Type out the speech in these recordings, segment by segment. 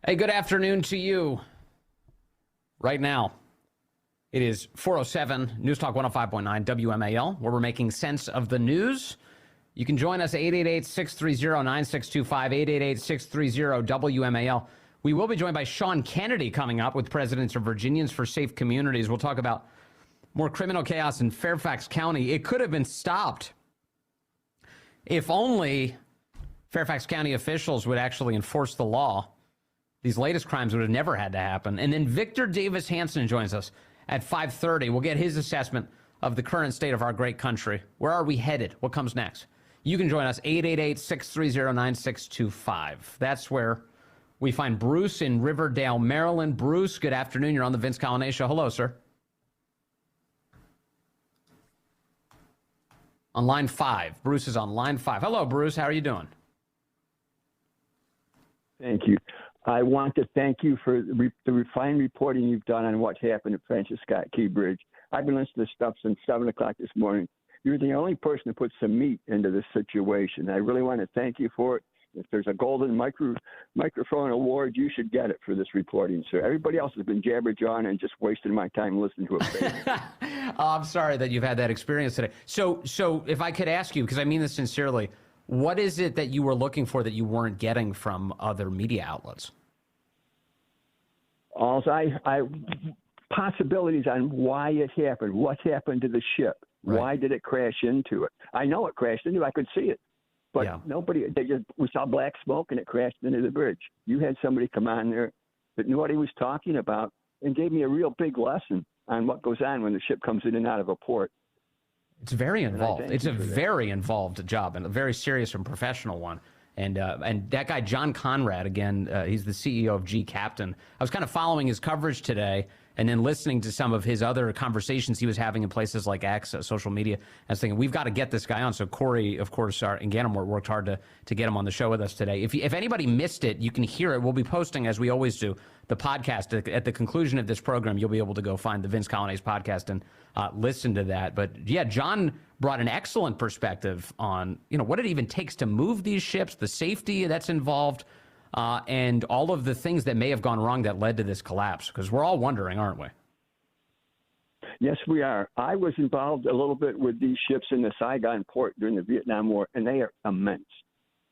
Hey, good afternoon to you. Right now, it is 4:07, News Talk 105.9 WMAL, where we're making sense of the news. You can join us at 888-630-9625, 888-630-WMAL. We will be joined by Sean Kennedy coming up with presidents of Virginians for Safe Communities. We'll talk about more criminal chaos in Fairfax County. It could have been stopped if only Fairfax County officials would actually enforce the law. These latest crimes would have never had to happen. And then Victor Davis Hanson joins us at 5:30. We'll get his assessment of the current state of our great country. Where are we headed? What comes next? You can join us, 888-630-9625. That's where we find Bruce in Riverdale, Maryland. Bruce, good afternoon. You're on the Vince Coglianese Show. Hello, sir. On line 5. Bruce is on line 5. Hello, Bruce. How are you doing? Thank you. I want to thank you for the refined reporting you've done on what's happened at Francis Scott Key Bridge. I've been listening to stuff since 7 o'clock this morning. You're the only person who puts some meat into this situation. I really want to thank you for it. If there's a golden microphone award, you should get it for this reporting, sir. Everybody else has been jabber-jawing and just wasting my time listening to it. I'm sorry that you've had that experience today. So if I could ask you, because I mean this sincerely, what is it that you were looking for that you weren't getting from other media outlets? Possibilities on why it happened. What happened to the ship? Right. Why did it crash into it? I know it crashed into it. I could see it. But we saw black smoke and it crashed into the bridge. You had somebody come on there that knew what he was talking about and gave me a real big lesson on what goes on when the ship comes in and out of a port. It's very involved. It's a very involved job and a very serious and professional one. And that guy, John Conrad, again, he's the CEO of G Captain. I was kind of following his coverage today and then listening to some of his other conversations he was having in places like X, social media. I was thinking, we've got to get this guy on. So Corey, of course, and Gannon worked hard to get him on the show with us today. If anybody missed it, you can hear it. We'll be posting, as we always do, the podcast. At the conclusion of this program, you'll be able to go find the Vince Coglianese podcast and listen to that. But yeah, John brought an excellent perspective on, what it even takes to move these ships, the safety that's involved, and all of the things that may have gone wrong that led to this collapse. Because we're all wondering, aren't we? Yes, we are. I was involved a little bit with these ships in the Saigon port during the Vietnam War, and they are immense.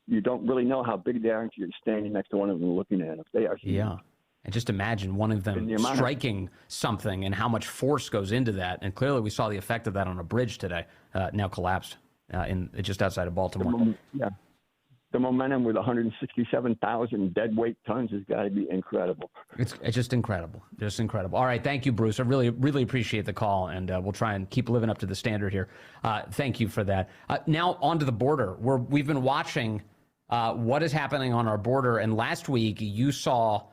You don't really know how big they are until you're standing next to one of them looking at them. They are huge. Yeah. And just imagine one of them striking something and how much force goes into that. And clearly we saw the effect of that on a bridge today, now collapsed just outside of Baltimore. The momentum with 167,000 dead weight tons has got to be incredible. It's just incredible. Just incredible. All right. Thank you, Bruce. I really, really appreciate the call, and we'll try and keep living up to the standard here. Thank you for that. Now on to the border, where we've been watching what is happening on our border. And last week you saw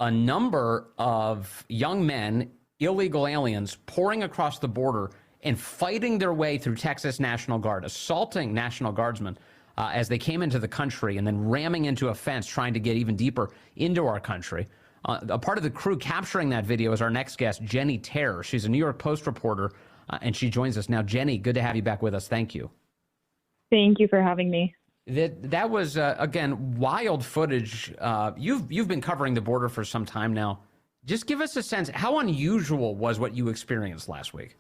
a number of young men, illegal aliens, pouring across the border and fighting their way through Texas National Guard, assaulting National Guardsmen as they came into the country and then ramming into a fence, trying to get even deeper into our country. A part of the crew capturing that video is our next guest, Jennie Taer. She's a New York Post reporter, and she joins us now. Jennie, good to have you back with us. Thank you. Thank you for having me. That was, again, wild footage. You've been covering the border for some time now. Just give us a sense, how unusual was what you experienced last week?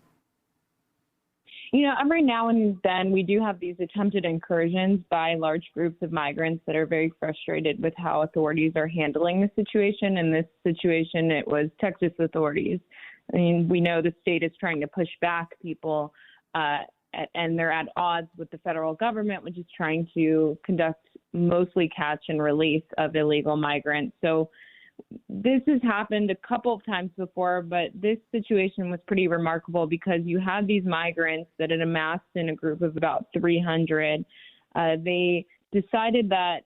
Every now and then we do have these attempted incursions by large groups of migrants that are very frustrated with how authorities are handling the situation. In this situation, it was Texas authorities. I mean, we know the state is trying to push back people, and they're at odds with the federal government, which is trying to conduct mostly catch and release of illegal migrants. So this has happened a couple of times before, but this situation was pretty remarkable because you had these migrants that had amassed in a group of about 300. They decided that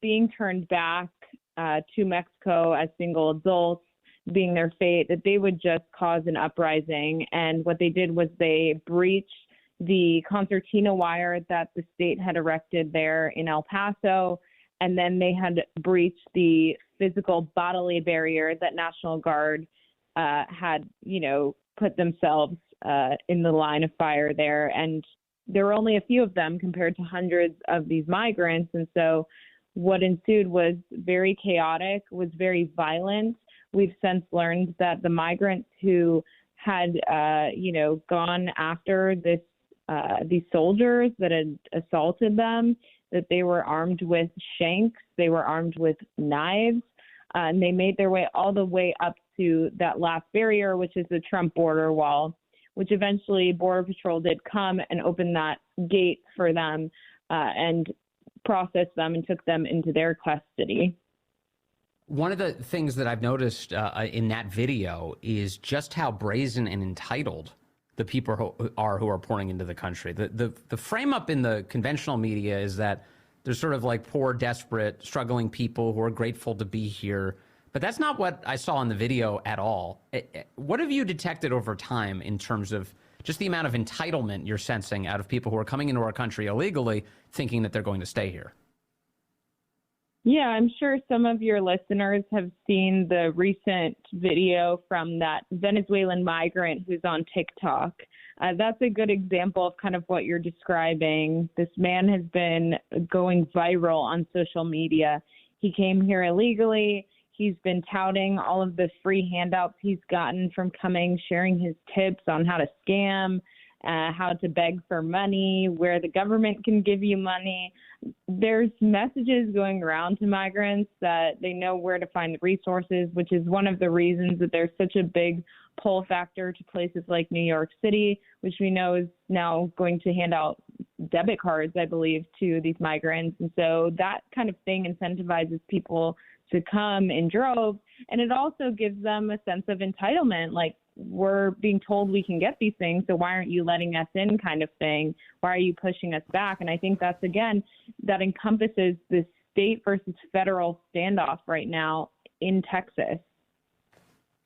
being turned back to Mexico as single adults being their fate, that they would just cause an uprising. And what they did was they breached the concertina wire that the state had erected there in El Paso, and then they had breached the physical bodily barrier that National Guard had, put themselves in the line of fire there. And there were only a few of them compared to hundreds of these migrants. And so what ensued was very chaotic, was very violent. We've since learned that the migrants who had, gone after these soldiers that had assaulted them, that they were armed with shanks, they were armed with knives, and they made their way all the way up to that last barrier, which is the Trump border wall, which eventually Border Patrol did come and open that gate for them and processed them and took them into their custody. One of the things that I've noticed in that video is just how brazen and entitled the people who are pouring into the country. The frame up in the conventional media is that there's sort of like poor, desperate, struggling people who are grateful to be here. But that's not what I saw in the video at all. What have you detected over time in terms of just the amount of entitlement you're sensing out of people who are coming into our country illegally, thinking that they're going to stay here? Yeah, I'm sure some of your listeners have seen the recent video from that Venezuelan migrant who's on TikTok. That's a good example of kind of what you're describing. This man has been going viral on social media. He came here illegally. He's been touting all of the free handouts he's gotten from coming, sharing his tips on how to scam, how to beg for money, where the government can give you money. There's messages going around to migrants that they know where to find the resources, which is one of the reasons that there's such a big pull factor to places like New York City, which we know is now going to hand out debit cards, I believe, to these migrants. And so that kind of thing incentivizes people to come in droves. And it also gives them a sense of entitlement, like, we're being told we can get these things, so why aren't you letting us in, kind of thing? Why are you pushing us back? And I think that's, again, that encompasses this state versus federal standoff right now in Texas.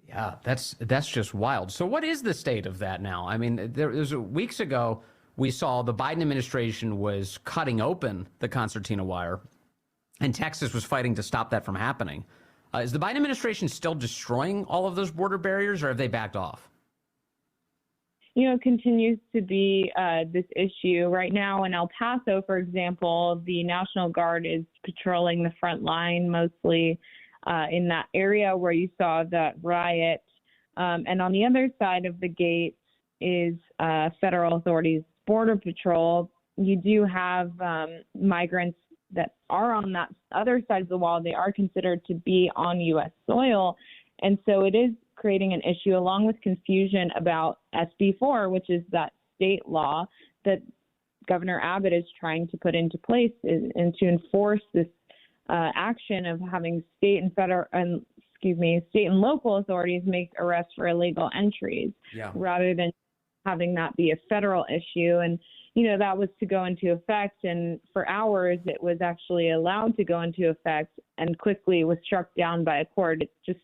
Yeah, that's just wild. So what is the state of that now? I mean, there's weeks ago, we saw the Biden administration was cutting open the concertina wire, and Texas was fighting to stop that from happening. Is the Biden administration still destroying all of those border barriers, or have they backed off? It continues to be this issue. Right now in El Paso, for example, the National Guard is patrolling the front line, mostly in that area where you saw that riot. And on the other side of the gate is federal authorities, Border Patrol. You do have migrants that are on that other side of the wall. They are considered to be on U.S. soil. And so it is creating an issue, along with confusion about SB 4, which is that state law that Governor Abbott is trying to put into place and to enforce this action of having state and local authorities make arrests for illegal entries, rather than having that be a federal issue. And that was to go into effect, and for hours it was actually allowed to go into effect, and quickly was struck down by a court. It just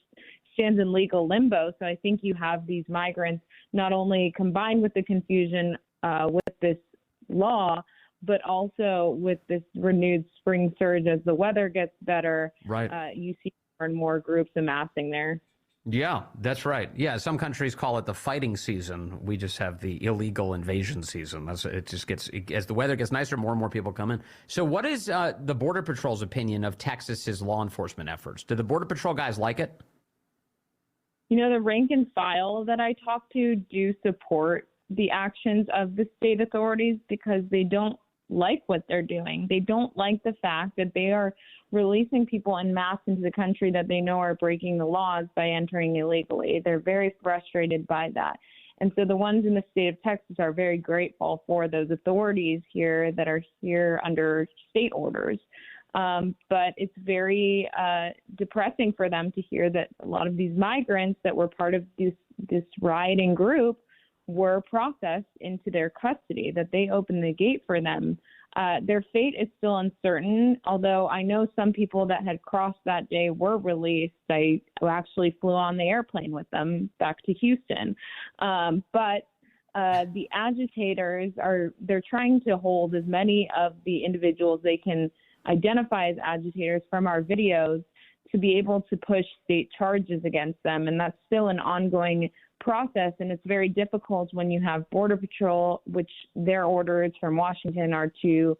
stands in legal limbo. So I think you have these migrants not only combined with the confusion with this law, but also with this renewed spring surge as the weather gets better. Right. You see more and more groups amassing there. Yeah, that's right. Yeah, some countries call it the fighting season. We just have the illegal invasion season. As the weather gets nicer, more and more people come in. So what is the Border Patrol's opinion of Texas's law enforcement efforts? Do the Border Patrol guys like it? The rank and file that I talk to do support the actions of the state authorities, because they don't like what they're doing. They don't like the fact that they are releasing people en masse into the country that they know are breaking the laws by entering illegally. They're very frustrated by that. And so the ones in the state of Texas are very grateful for those authorities here that are here under state orders. But it's very depressing for them to hear that a lot of these migrants that were part of this rioting group were processed into their custody, that they opened the gate for them. Their fate is still uncertain, although I know some people that had crossed that day were released. I actually flew on the airplane with them back to Houston. But the agitators they're trying to hold as many of the individuals they can identify as agitators from our videos to be able to push state charges against them. And that's still an ongoing process, and it's very difficult when you have Border Patrol, which their orders from Washington are to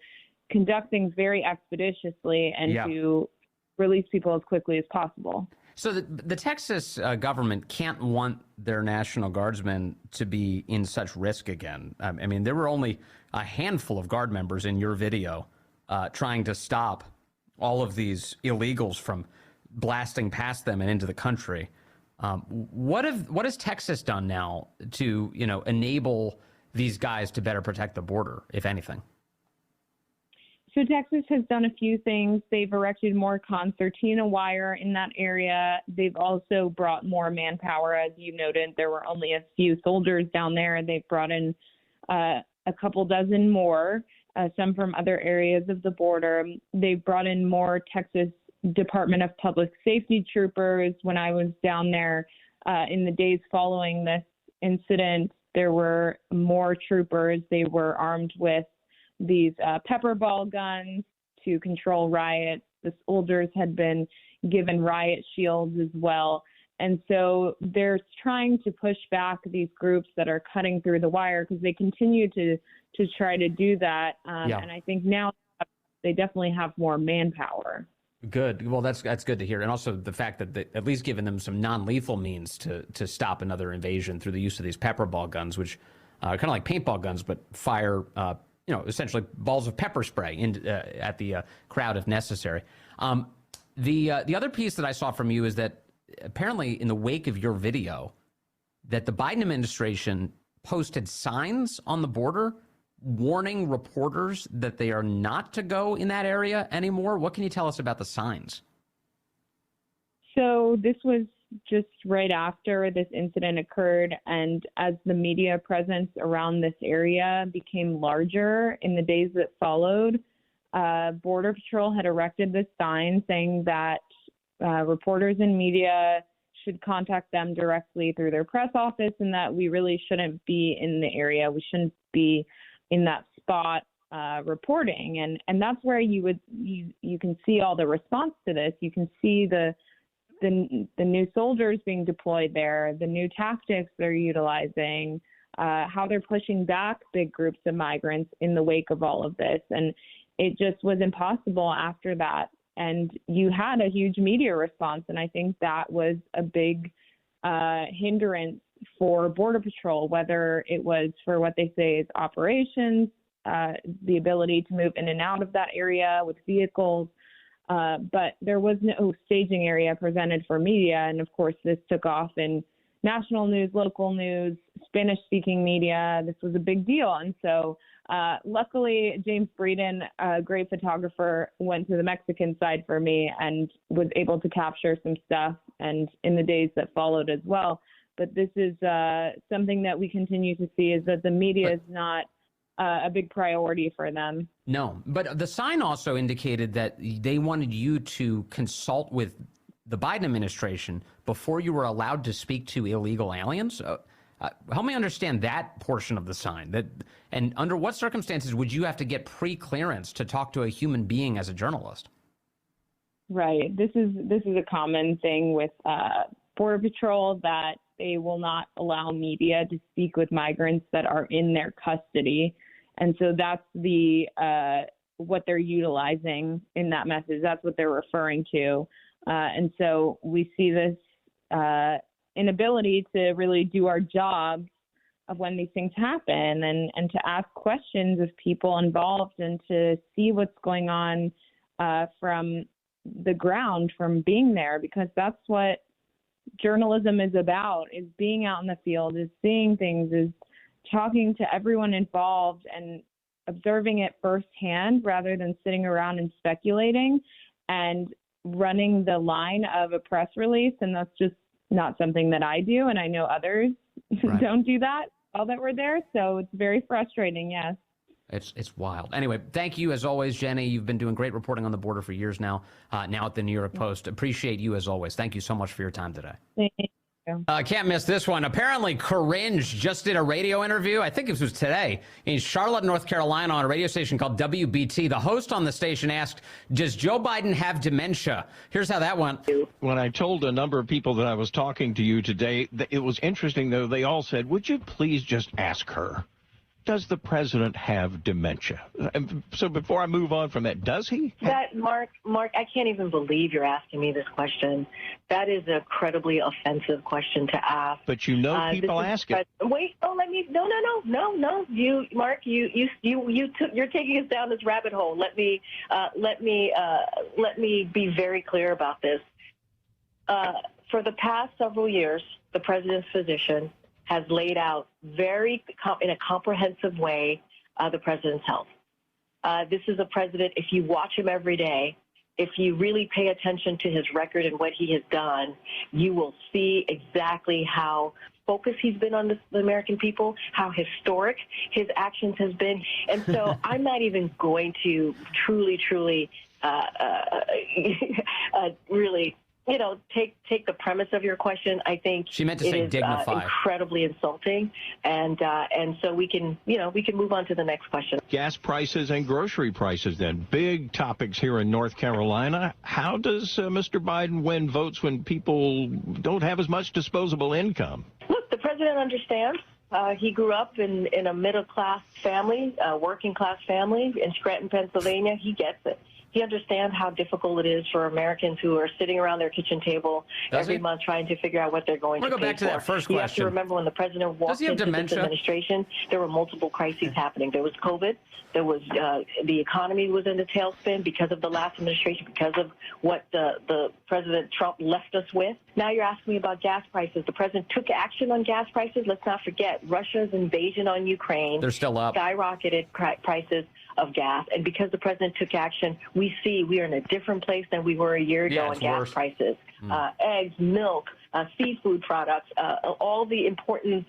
conduct things very expeditiously and to release people as quickly as possible. So the Texas government can't want their National Guardsmen to be in such risk again. I mean, there were only a handful of Guard members in your video trying to stop all of these illegals from blasting past them and into the country. What has Texas done now to, enable these guys to better protect the border, if anything? So Texas has done a few things. They've erected more concertina wire in that area. They've also brought more manpower. As you noted, there were only a few soldiers down there. They've brought in a couple dozen more, some from other areas of the border. They've brought in more Texas Department of Public Safety troopers. When I was down there in the days following this incident, there were more troopers. They were armed with these pepper ball guns to control riots. The soldiers had been given riot shields as well. And so they're trying to push back these groups that are cutting through the wire, because they continue to try to do that. And I think now they definitely have more manpower. Good. Well, that's good to hear. And also the fact that they at least given them some non-lethal means to stop another invasion through the use of these pepper ball guns, which are kind of like paintball guns, but fire essentially balls of pepper spray at the crowd if necessary. The other piece that I saw from you is that apparently in the wake of your video, that the Biden administration posted signs on the border warning reporters that they are not to go in that area anymore. What can you tell us about the signs? So this was just right after this incident occurred, and as the media presence around this area became larger in the days that followed, Border Patrol had erected this sign saying that reporters and media should contact them directly through their press office, and that we really shouldn't be in the area. We shouldn't be in that spot reporting. And that's where you can see all the response to this. You can see the new soldiers being deployed there, the new tactics they're utilizing, how they're pushing back big groups of migrants in the wake of all of this. And it just was impossible after that. And you had a huge media response. And I think that was a big hindrance for Border Patrol, whether it was for what they say is operations, the ability to move in and out of that area with vehicles. But there was no staging area presented for media. And of course, this took off in national news, local news, Spanish-speaking media. This was a big deal. And so luckily, James Breeden, a great photographer, went to the Mexican side for me and was able to capture some stuff, and in the days that followed as well. But this is something that we continue to see, is that the media is not a big priority for them. No, but the sign also indicated that they wanted you to consult with the Biden administration before you were allowed to speak to illegal aliens. Help me understand that portion of the sign. And under what circumstances would you have to get pre-clearance to talk to a human being as a journalist? Right. This is a common thing with Border Patrol, that they will not allow media to speak with migrants that are in their custody. And so that's what they're utilizing in that message. That's what they're referring to. And so we see this inability to really do our jobs of when these things happen, and to ask questions of people involved, and to see what's going on from the ground, from being there, because that's what journalism is about, is being out in the field, is seeing things, is talking to everyone involved and observing it firsthand rather than sitting around and speculating and running the line of a press release. And that's just not something that I do. And I know others don't do that, all that were there. So it's very frustrating. Yes. It's wild. Anyway, thank you as always, Jennie. You've been doing great reporting on the border for years now, now at the New York Post. Appreciate you as always. Thank you so much for your time today. Thank you. Can't miss this one. Apparently, Karinge just did a radio interview, I think it was today, in Charlotte, North Carolina, on a radio station called WBT. The host on the station asked, does Joe Biden have dementia? Here's how that went. When I told a number of people that I was talking to you today, it was interesting, though. They all said, would you please just ask her? Does the president have dementia? So before I move on from that, does he? Mark, I can't even believe you're asking me this question. That is an incredibly offensive question to ask. But you know people ask it. Wait, let me. No. You, Mark, you're taking us down this rabbit hole. Let me be very clear about this. For the past several years, the president's physician has laid out in a comprehensive way the president's health. This is a president, if you watch him every day, if you really pay attention to his record and what he has done, you will see exactly how focused he's been on the American people, how historic his actions has been. And so I'm not even going to truly really take the premise of your question. I think she meant to say dignify. Incredibly insulting, and so we can move on to the next question. Gas prices and grocery prices, then big topics here in North Carolina. How does Mr. Biden win votes when people don't have as much disposable income? Look, the president understands. He grew up in a middle-class family, working-class family in Scranton, Pennsylvania. He gets it. He understands how difficult it is for Americans who are sitting around their kitchen table every month trying to figure out what they're going to pay for. Go back to that first question. You have to remember when the president walked into this administration, there were multiple crises happening. There was COVID. There was the economy was in a tailspin because of the last administration, because of what the President Trump left us with. Now you're asking me about gas prices. The president took action on gas prices. Let's not forget Russia's invasion on Ukraine. They're still up. Skyrocketed prices of gas. And because the president took action, we are in a different place than we were a year ago on gas prices. Eggs, milk, seafood products, all the important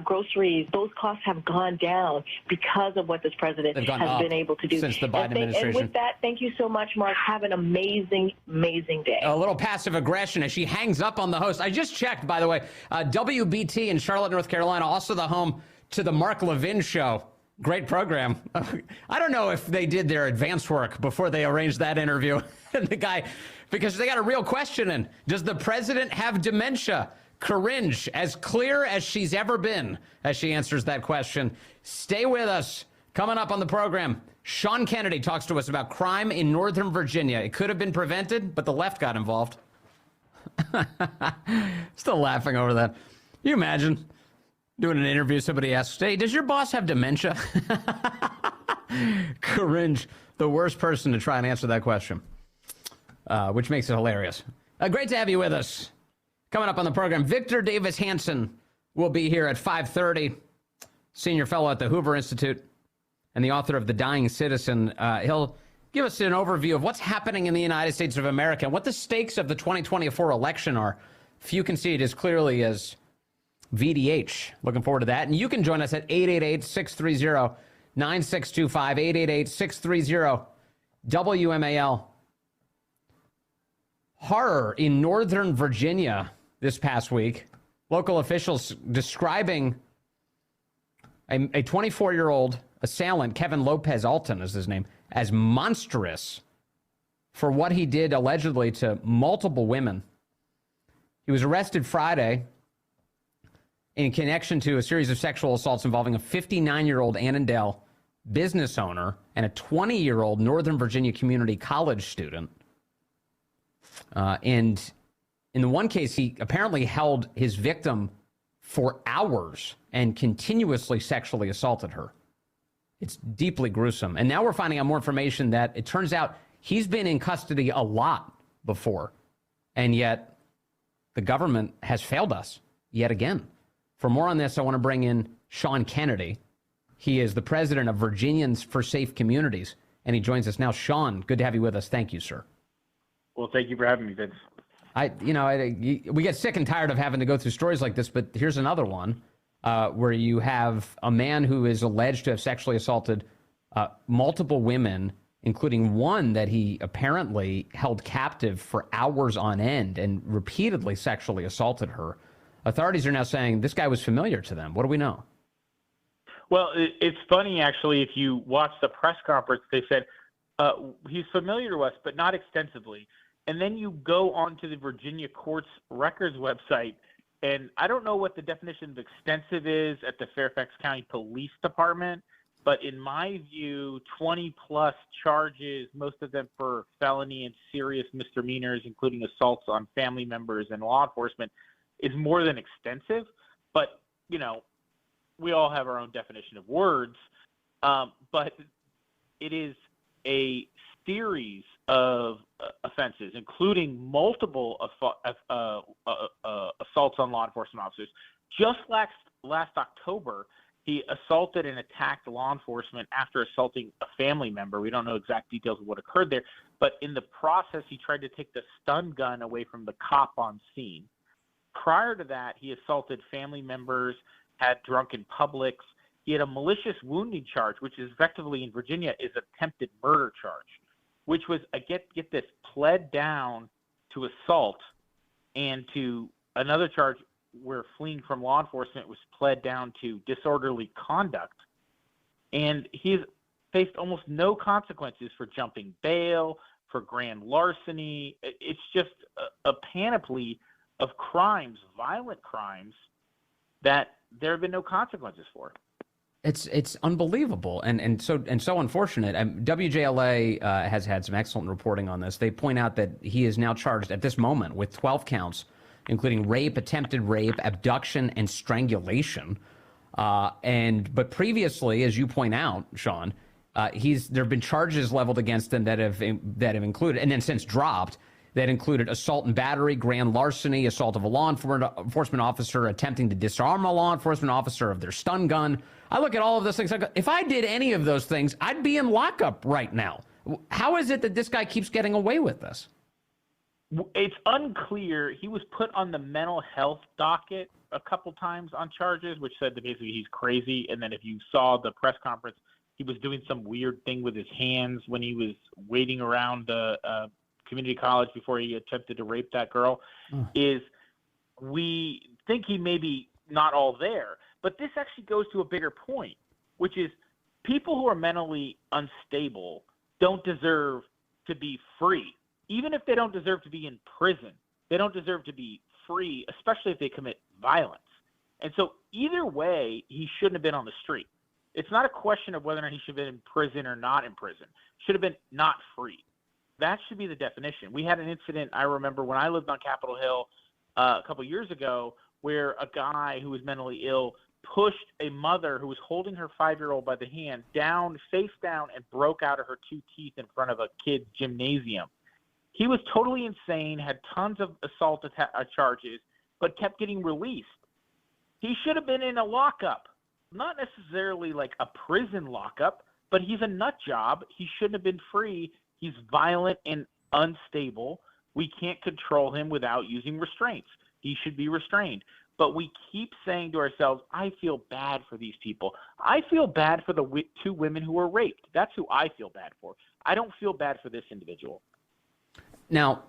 groceries, those costs have gone down because of what this president has been able to do since the Biden administration. And with that, thank you so much, Mark. Have an amazing, amazing day. A little passive aggression as she hangs up on the host. I just checked, by the way, WBT in Charlotte, North Carolina, also the home to the Mark Levin Show. Great program. I don't know if they did their advance work before they arranged that interview. The guy, because they got a real question in. Does the president have dementia? Karinge, as clear as she's ever been as she answers that question. Stay with us. Coming up on the program, Sean Kennedy talks to us about crime in Northern Virginia. It could have been prevented, but the left got involved. Still laughing over that. Can you imagine doing an interview, somebody asks, hey, does your boss have dementia? Karinge, the worst person to try and answer that question, which makes it hilarious. Great to have you with us. Coming up on the program, Victor Davis Hanson will be here at 5:30, senior fellow at the Hoover Institute and the author of The Dying Citizen. He'll give us an overview of what's happening in the United States of America and what the stakes of the 2024 election are. Few can see it as clearly as VDH. Looking forward to that. And you can join us at 888-630-9625, 888-630-WMAL. Horror in Northern Virginia this past week. Local officials describing a 24-year-old assailant, Kevin Lopez Alton is his name, as monstrous for what he did allegedly to multiple women. He was arrested Friday in connection to a series of sexual assaults involving a 59-year-old Annandale business owner and a 20-year-old Northern Virginia community college student. And in the one case, he apparently held his victim for hours and continuously sexually assaulted her. It's deeply gruesome. And now we're finding out more information that it turns out he's been in custody a lot before. And yet the government has failed us yet again. For more on this, I want to bring in Sean Kennedy. He is the president of Virginians for Safe Communities, and he joins us now. Sean, good to have you with us. Thank you, sir. Well, thank you for having me, Vince. We get sick and tired of having to go through stories like this, but here's another one where you have a man who is alleged to have sexually assaulted multiple women, including one that he apparently held captive for hours on end and repeatedly sexually assaulted her. Authorities are now saying this guy was familiar to them. What do we know? Well, it's funny, actually, if you watch the press conference, they said he's familiar to us, but not extensively. And then you go onto the Virginia Courts Records website, and I don't know what the definition of extensive is at the Fairfax County Police Department, but in my view, 20-plus charges, most of them for felony and serious misdemeanors, including assaults on family members and law enforcement, is more than extensive. But, we all have our own definition of words, but it is a series of offenses, including multiple assaults on law enforcement officers. Just last October, he assaulted and attacked law enforcement after assaulting a family member. We don't know exact details of what occurred there, but in the process, he tried to take the stun gun away from the cop on scene. Prior to that, he assaulted family members, had drunk in Publix. He had a malicious wounding charge, which is effectively in Virginia is attempted murder charge, which was, get this, pled down to assault, and to another charge where fleeing from law enforcement was pled down to disorderly conduct. And he's faced almost no consequences for jumping bail, for grand larceny. It's just a panoply of crimes, violent crimes, that there have been no consequences for. It's unbelievable and so unfortunate. WJLA has had some excellent reporting on this. They point out that he is now charged at this moment with 12 counts, including rape, attempted rape, abduction, and strangulation. But previously, as you point out, Sean, there have been charges leveled against him that have included, and then since dropped, that included assault and battery, grand larceny, assault of a law enforcement officer, attempting to disarm a law enforcement officer of their stun gun. I look at all of those things. I go, if I did any of those things, I'd be in lockup right now. How is it that this guy keeps getting away with this? It's unclear. He was put on the mental health docket a couple times on charges, which said that basically he's crazy. And then if you saw the press conference, he was doing some weird thing with his hands when he was waiting around the community college before he attempted to rape that girl. Is we think he may be not all there. But this actually goes to a bigger point, which is people who are mentally unstable don't deserve to be free. Even if they don't deserve to be in prison, they don't deserve to be free, especially if they commit violence. And so either way, he shouldn't have been on the street. It's not a question of whether or not he should have been in prison or not in prison. Should have been not free. That should be the definition. We had an incident, I remember, when I lived on Capitol Hill a couple years ago, where a guy who was mentally ill pushed a mother who was holding her 5-year-old by the hand down, face down, and broke out of her 2 teeth in front of a kid's gymnasium. He was totally insane, had tons of assault charges, but kept getting released. He should have been in a lockup, not necessarily like a prison lockup, but he's a nut job. He shouldn't have been free. He's violent and unstable. We can't control him without using restraints. He should be restrained. But we keep saying to ourselves, I feel bad for these people. I feel bad for the 2 women who were raped. That's who I feel bad for. I don't feel bad for this individual. Now,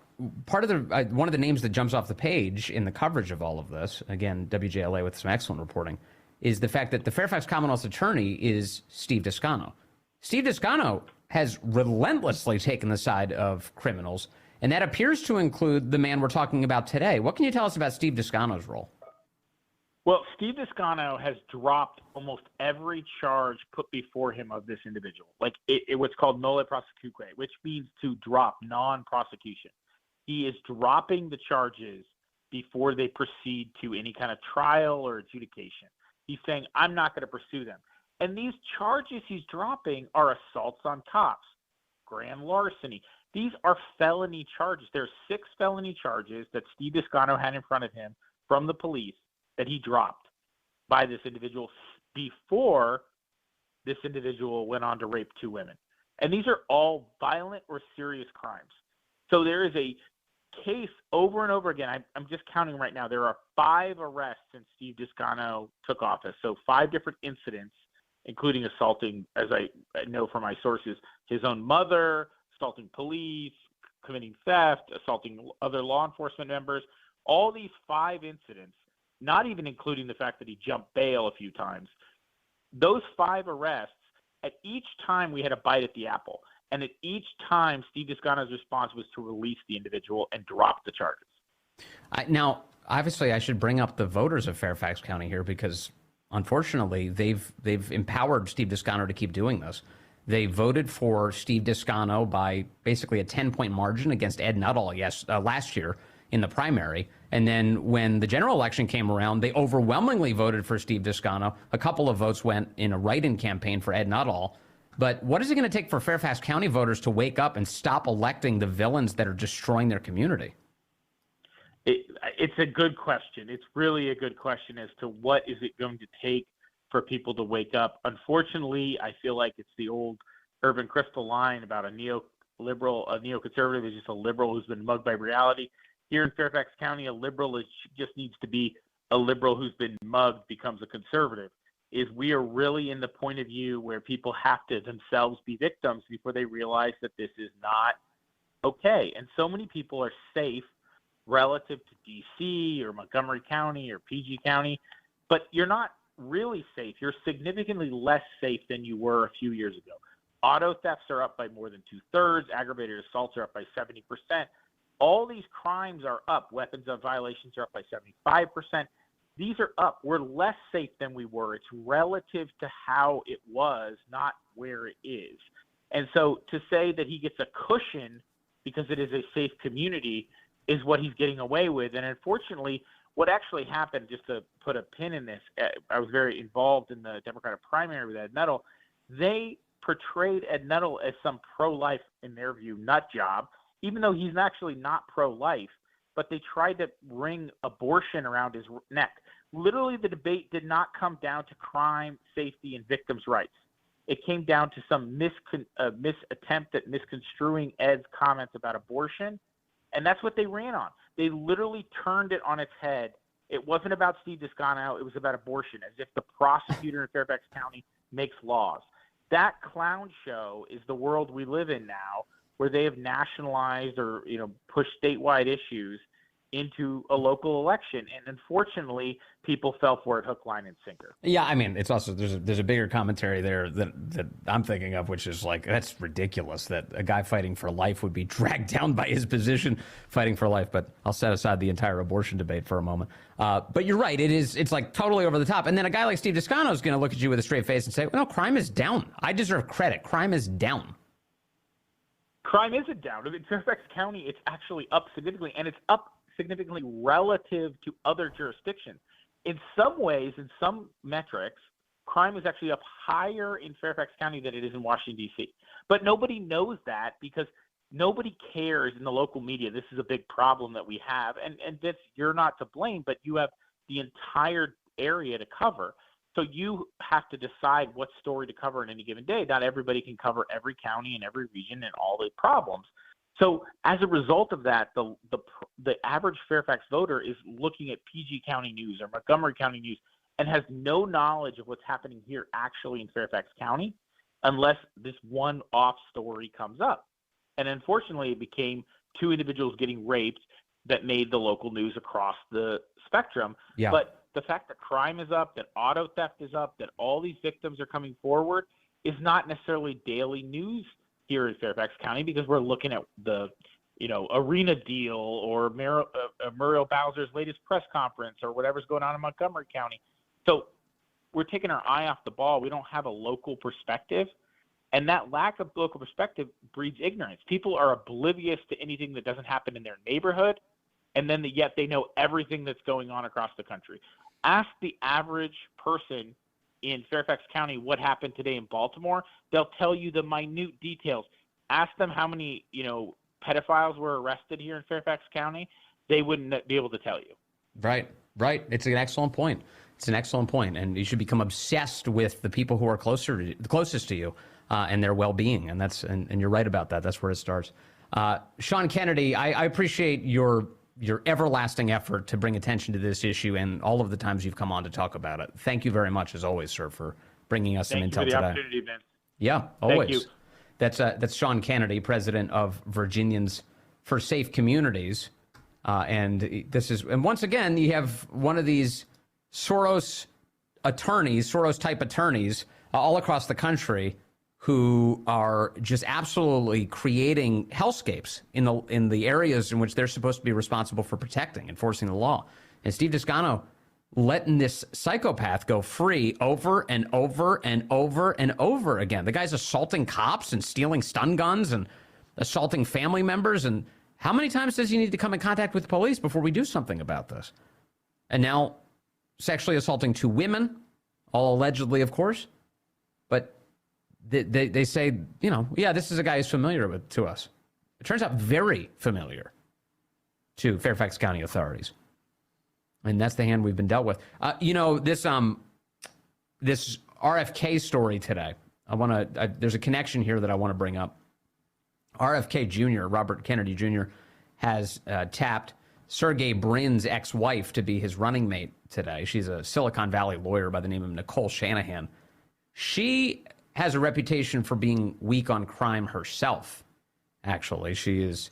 part of the one of the names that jumps off the page in the coverage of all of this, again, WJLA with some excellent reporting, is the fact that the Fairfax Commonwealth's attorney is Steve Descano. Steve Descano has relentlessly taken the side of criminals, and that appears to include the man we're talking about today. What can you tell us about Steve Descano's role? Well, Steve Descano has dropped almost every charge put before him of this individual. Like what's called nolle prosecuque, which means to drop, non-prosecution. He is dropping the charges before they proceed to any kind of trial or adjudication. He's saying, I'm not going to pursue them. And these charges he's dropping are assaults on cops, grand larceny. These are felony charges. There are 6 felony charges that Steve Descano had in front of him from the police that he dropped by this individual before this individual went on to rape 2 women. And these are all violent or serious crimes. So there is a case over and over again. I'm just counting right now. There are 5 arrests since Steve Descano took office. So 5 different incidents, including assaulting, as I know from my sources, his own mother, assaulting police, committing theft, assaulting other law enforcement members. All these 5 incidents, not even including the fact that he jumped bail a few times, those 5 arrests, at each time we had a bite at the apple. And at each time, Steve Descano's response was to release the individual and drop the charges. Now, obviously I should bring up the voters of Fairfax County here because, unfortunately, they've empowered Steve Descano to keep doing this. They voted for Steve Descano by basically a 10-point margin against Ed Nuttall last year in the primary. And then when the general election came around, they overwhelmingly voted for Steve Descano. A couple of votes went in a write-in campaign for Ed Nuttall. But what is it going to take for Fairfax County voters to wake up and stop electing the villains that are destroying their community? It's a good question. It's really a good question as to what is it going to take for people to wake up. Unfortunately, I feel like it's the old Irvin Kristol line about a neoconservative is just a liberal who's been mugged by reality. Here in Fairfax County, a liberal just needs to be a liberal who's been mugged becomes a conservative. Is we are really in the point of view where people have to themselves be victims before they realize that this is not okay. And so many people are safe relative to D.C. or Montgomery County or PG County, but you're not really safe. You're significantly less safe than you were a few years ago. Auto thefts are up by more than 2/3. Aggravated assaults are up by 70%. All these crimes are up. Weapons of violations are up by 75%. These are up. We're less safe than we were. It's relative to how it was, not where it is. And so to say that he gets a cushion because it is a safe community is what he's getting away with. And unfortunately, what actually happened, just to put a pin in this, I was very involved in the Democratic primary with Ed Nuttall. They portrayed Ed Nuttall as some pro-life, in their view, nut job, even though he's actually not pro-life. But they tried to ring abortion around his neck. Literally, the debate did not come down to crime, safety, and victims' rights. It came down to some attempt at misconstruing Ed's comments about abortion, and that's what they ran on. They literally turned it on its head. It wasn't about Steve Descano. It was about abortion, as if the prosecutor in Fairfax County makes laws. That clown show is the world we live in now, where they have nationalized or pushed statewide issues into a local election, and unfortunately, people fell for it hook, line, and sinker. Yeah, I mean, it's also there's a bigger commentary there that I'm thinking of, which is like that's ridiculous that a guy fighting for life would be dragged down by his position fighting for life. But I'll set aside the entire abortion debate for a moment. But you're right; it's like totally over the top. And then a guy like Steve Descano is going to look at you with a straight face and say, "Well, no, crime is down. I deserve credit. Crime is down." Crime isn't down. In Fairfax County, it's actually up significantly, and it's up significantly relative to other jurisdictions. In some ways, in some metrics, crime is actually up higher in Fairfax County than it is in Washington, D.C. But nobody knows that because nobody cares in the local media. This is a big problem that we have, and that's, you're not to blame, but you have the entire area to cover. So you have to decide what story to cover in any given day. Not everybody can cover every county and every region and all the problems. So as a result of that, the average Fairfax voter is looking at PG County news or Montgomery County news and has no knowledge of what's happening here actually in Fairfax County unless this one-off story comes up. And unfortunately, it became two individuals getting raped that made the local news across the spectrum. Yeah. But the fact that crime is up, that auto theft is up, that all these victims are coming forward is not necessarily daily news here in Fairfax County because we're looking at the, arena deal or Muriel Bowser's latest press conference or whatever's going on in Montgomery County. So we're taking our eye off the ball. We don't have a local perspective. And that lack of local perspective breeds ignorance. People are oblivious to anything that doesn't happen in their neighborhood, and then yet they know everything that's going on across the country. Ask the average person in Fairfax County what happened today in Baltimore. They'll tell you the minute details. Ask them how many, pedophiles were arrested here in Fairfax County. They wouldn't be able to tell you. Right. It's an excellent point. And you should become obsessed with the people who are closest to you and their well-being. And you're right about that. That's where it starts. Sean Kennedy, I appreciate your everlasting effort to bring attention to this issue and all of the times you've come on to talk about it. Thank you very much, as always, sir, for bringing us some intel today. Thank you for the opportunity, Vince. Yeah, always. Thank you. That's Sean Kennedy, president of Virginians for Safe Communities. And once again, you have one of these Soros-type attorneys all across the country who are just absolutely creating hellscapes in the areas in which they're supposed to be responsible for protecting, enforcing the law. And Steve Descano letting this psychopath go free over and over and over and over again. The guy's assaulting cops and stealing stun guns and assaulting family members. And how many times does he need to come in contact with police before we do something about this? And now sexually assaulting 2 women, all allegedly, of course. But they say, you know, yeah, this is a guy who's familiar to us. It turns out very familiar to Fairfax County authorities. And that's the hand we've been dealt with. You know, this RFK story today, there's a connection here that I want to bring up. RFK Jr., Robert Kennedy Jr., has tapped Sergey Brin's ex-wife to be his running mate today. She's a Silicon Valley lawyer by the name of Nicole Shanahan. She has a reputation for being weak on crime herself, actually. She's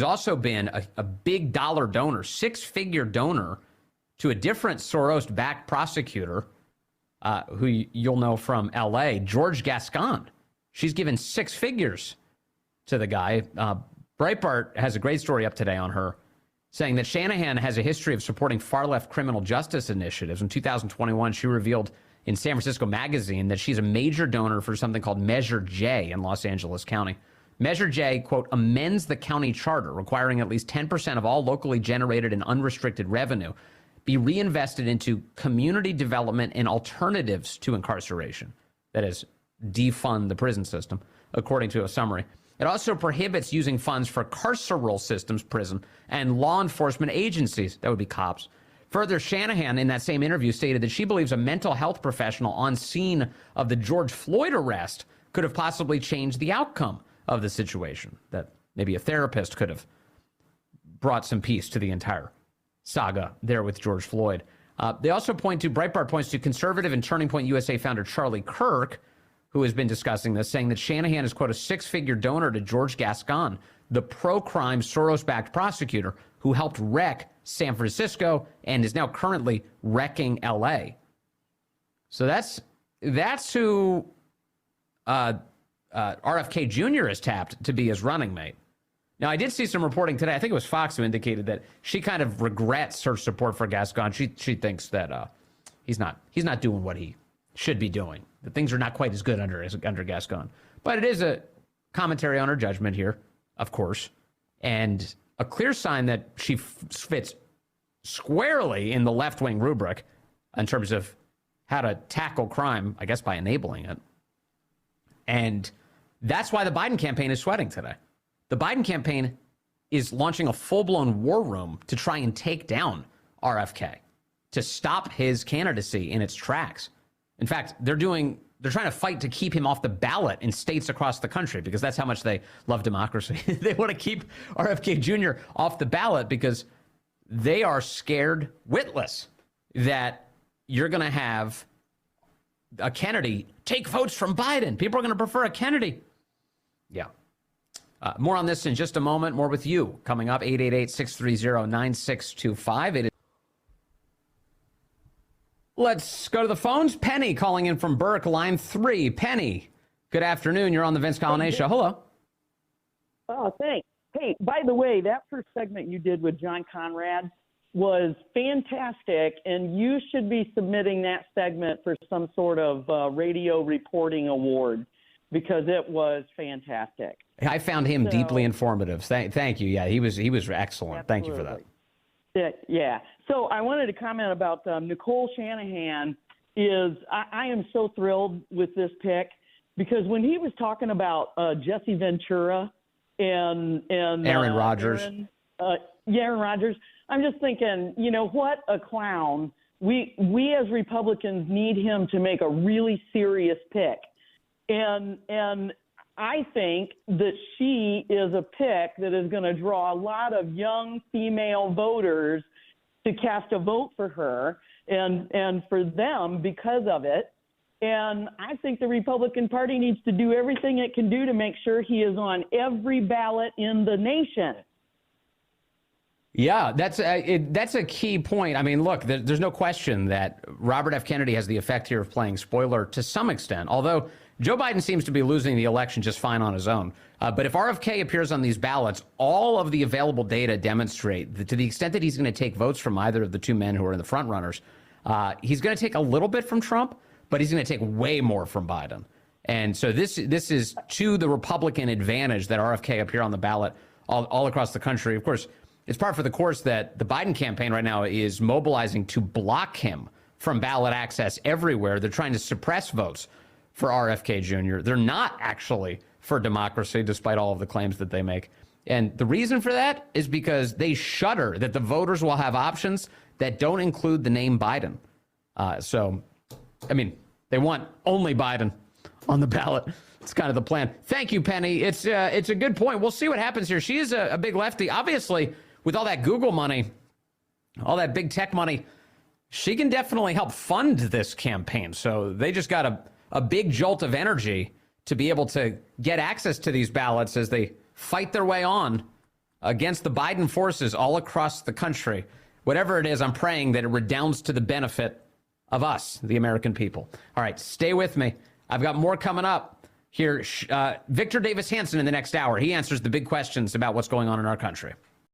also been a big dollar donor, 6-figure donor to a different Soros-backed prosecutor who you'll know from L.A., George Gascon. She's given 6 figures to the guy. Breitbart has a great story up today on her, saying that Shanahan has a history of supporting far-left criminal justice initiatives. In 2021, she revealed in San Francisco Magazine that she's a major donor for something called Measure J in Los Angeles County. Measure J, quote, amends the county charter requiring at least 10% of all locally generated and unrestricted revenue be reinvested into community development and alternatives to incarceration. That is, defund the prison system, according to a summary. It also prohibits using funds for carceral systems, prison, and law enforcement agencies. That would be cops. Further, Shanahan, in that same interview, stated that she believes a mental health professional on scene of the George Floyd arrest could have possibly changed the outcome of the situation, that maybe a therapist could have brought some peace to the entire saga there with George Floyd. They also Breitbart points to conservative and Turning Point USA founder Charlie Kirk, who has been discussing this, saying that Shanahan is, quote, a 6-figure donor to George Gascon, the pro-crime Soros-backed prosecutor who helped wreck San Francisco and is now currently wrecking L.A. So that's who RFK Jr. has tapped to be his running mate. Now, I did see some reporting today. I think it was Fox who indicated that she kind of regrets her support for Gascon. She thinks that he's not doing what he should be doing. That things are not quite as good under Gascon. But it is a commentary on her judgment here, of course, and a clear sign that she fits squarely in the left-wing rubric in terms of how to tackle crime, I guess, by enabling it. And that's why the Biden campaign is sweating today. The Biden campaign is launching a full-blown war room to try and take down RFK, to stop his candidacy in its tracks. In fact, they're trying to fight to keep him off the ballot in states across the country because that's how much they love democracy. They want to keep RFK Jr. off the ballot because they are scared witless that you're going to have a Kennedy take votes from Biden. People are going to prefer a Kennedy. Yeah. More on this in just a moment. More with you coming up. 888-630-9625. Let's go to the phones. Penny calling in from Burke, line 3. Penny, good afternoon. You're on the Vince Colonnese Show. Hello. Oh, thanks. Hey, by the way, that first segment you did with John Conrad was fantastic, and you should be submitting that segment for some sort of radio reporting award because it was fantastic. I found him deeply informative. Thank you. Yeah, he was excellent. Absolutely. Thank you for that. Yeah. So I wanted to comment about Nicole Shanahan. I am so thrilled with this pick because when he was talking about Jesse Ventura and Aaron Rodgers. Aaron Rodgers, I'm just thinking, you know, what a clown. We as Republicans need him to make a really serious pick. And I think that she is a pick that is going to draw a lot of young female voters to cast a vote for her and for them because of it. And I think the Republican Party needs to do everything it can do to make sure he is on every ballot in the nation. Yeah, that's a key point. I mean, look, there's no question that Robert F. Kennedy has the effect here of playing spoiler to some extent, although Joe Biden seems to be losing the election just fine on his own. But if RFK appears on these ballots, all of the available data demonstrate that to the extent that he's going to take votes from either of the two men who are in the front runners, he's going to take a little bit from Trump, but he's going to take way more from Biden. And so this is to the Republican advantage that RFK appear on the ballot all across the country. Of course, it's par for the course that the Biden campaign right now is mobilizing to block him from ballot access everywhere. They're trying to suppress votes for RFK Jr. They're not actually for democracy, despite all of the claims that they make. And the reason for that is because they shudder that the voters will have options that don't include the name Biden. They want only Biden on the ballot. It's kind of the plan. Thank you, Penny. It's a good point. We'll see what happens here. She is a big lefty. Obviously, with all that Google money, all that big tech money, she can definitely help fund this campaign. So they just got a big jolt of energy to be able to get access to these ballots as they fight their way on against the Biden forces all across the country. Whatever it is, I'm praying that it redounds to the benefit of us, the American people. All right, stay with me. I've got more coming up here. Victor Davis Hanson in the next hour. He answers the big questions about what's going on in our country.